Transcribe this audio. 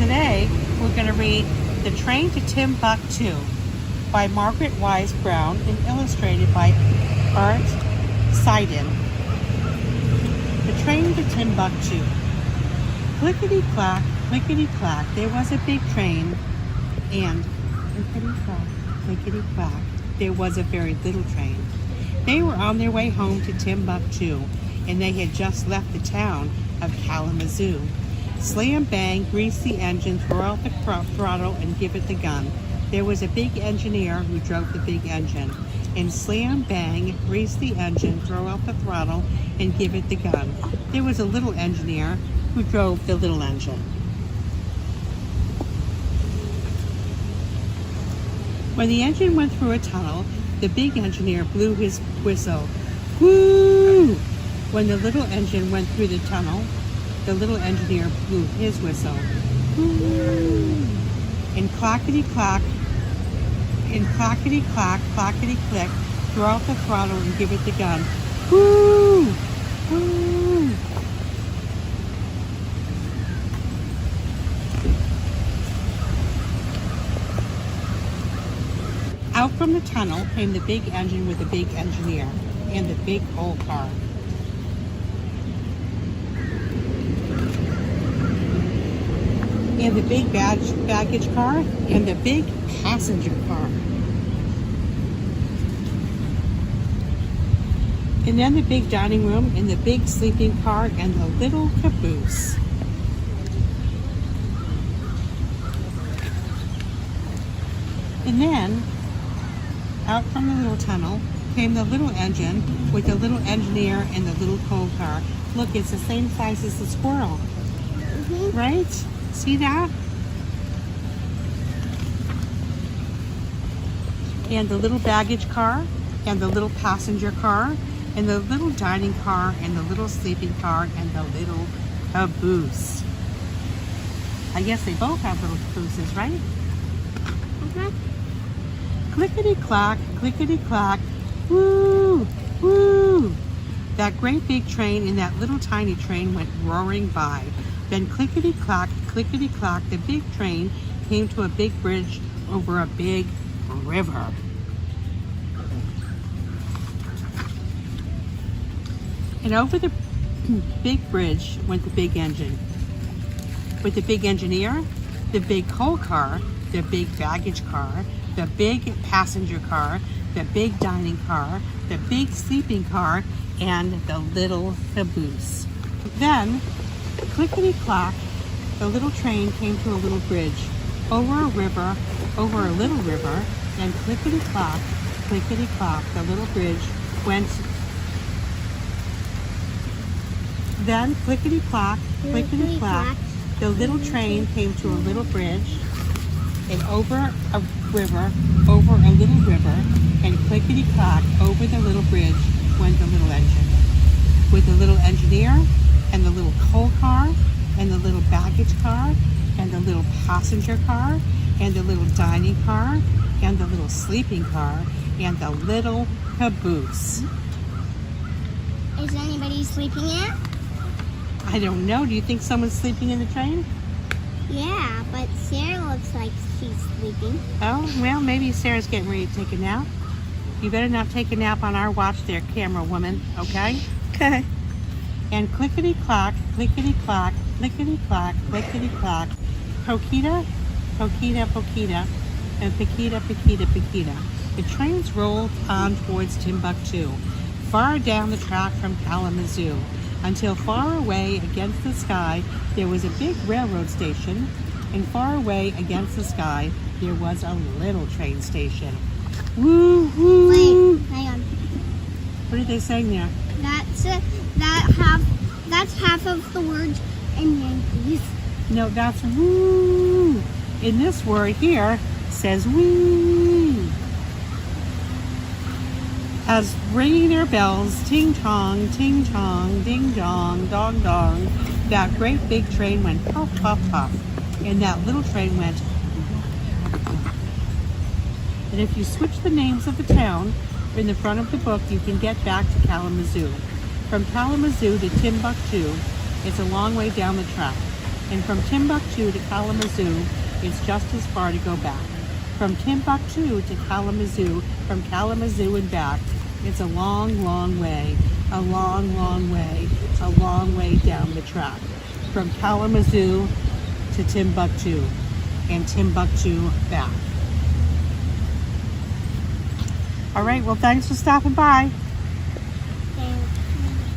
today we're going to read The Train to Timbuktoo by Margaret Wise Brown and illustrated by Art Seiden. The Train to Timbuktoo. Clickety-clack, clickety-clack, there was a big train, and clickety-clack, clickety-clack, there was a very little train. They were on their way home to Timbuktoo, and they had just left the town of Kalamazoo. Slam bang, grease the engine, throw out the throttle, and give it the gun. There was a big engineer who drove the big engine. And slam bang, grease the engine, throw out the throttle, and give it the gun. There was a little engineer who drove the little engine. When the engine went through a tunnel, the big engineer blew his whistle. Whoo! When the little engine went through the tunnel, the little engineer blew his whistle. Whoo! And clackety-clack, clackety-click, throw out the throttle and give it the gun. Whoo! Whoo! Out from the tunnel came the big engine with the big engineer and the big coal car. And the big baggage car and the big passenger car. And then the big dining room and the big sleeping car and the little caboose. And then, out from the little tunnel came the little engine with the little engineer and the little coal car. Look, it's the same size as the squirrel. Mm-hmm. Right? See that? And the little baggage car and the little passenger car and the little dining car and the little sleeping car and the little caboose. I guess they both have little cabooses, right? Mm-hmm. Clickety-clack, clickety-clack, woo, woo. That great big train and that little tiny train went roaring by. Then clickety-clack, clickety-clack, the big train came to a big bridge over a big river. And over the big bridge went the big engine. With the big engineer, the big coal car, the big baggage car, the big passenger car, the big dining car, the big sleeping car, and the little caboose. Then, clickety-clack, the little train came to a little bridge, over a river, over a little river, and clickety-clack, clickety-clack, the little bridge went. Then, clickety-clack, clickety-clack, the little train came to a little bridge, and over a river, over a little river, and clickety-clack, over the little bridge went the little engine. With the little engineer, and the little coal car, and the little baggage car, and the little passenger car, and the little dining car, and the little sleeping car, and the little caboose. Is anybody sleeping yet? I don't know. Do you think someone's sleeping in the train? Yeah, but Sarah looks like she's sleeping. Oh, well, maybe Sarah's getting ready to take a nap. You better not take a nap on our watch there, camera woman, okay? Okay. And clickety-clack, clickety-clack, clickety-clack, clickety-clack, pokita, pokita, pokita, and pokita, pokita, pokita. The trains rolled on towards Timbuktoo, far down the track from Kalamazoo, until far away against the sky there was a big railroad station, and far away against the sky there was a little train station. Woo woo! Wait, hang on. What are they saying there? That's half of the words in Yankees. No, that's woo. In this word here says wee. As ringing their bells, ting tong, ding dong, dong dong, that great big train went puff puff puff, and that little train went. And if you switch the names of the town in the front of the book, you can get back to Kalamazoo. From Kalamazoo to Timbuktoo, it's a long way down the track. And from Timbuktu to Kalamazoo, it's just as far to go back. From Timbuktu to Kalamazoo, from Kalamazoo and back, it's a long, long way, a long, long way, a long way down the track. From Kalamazoo to Timbuktu, and Timbuktu back. All right, well, thanks for stopping by.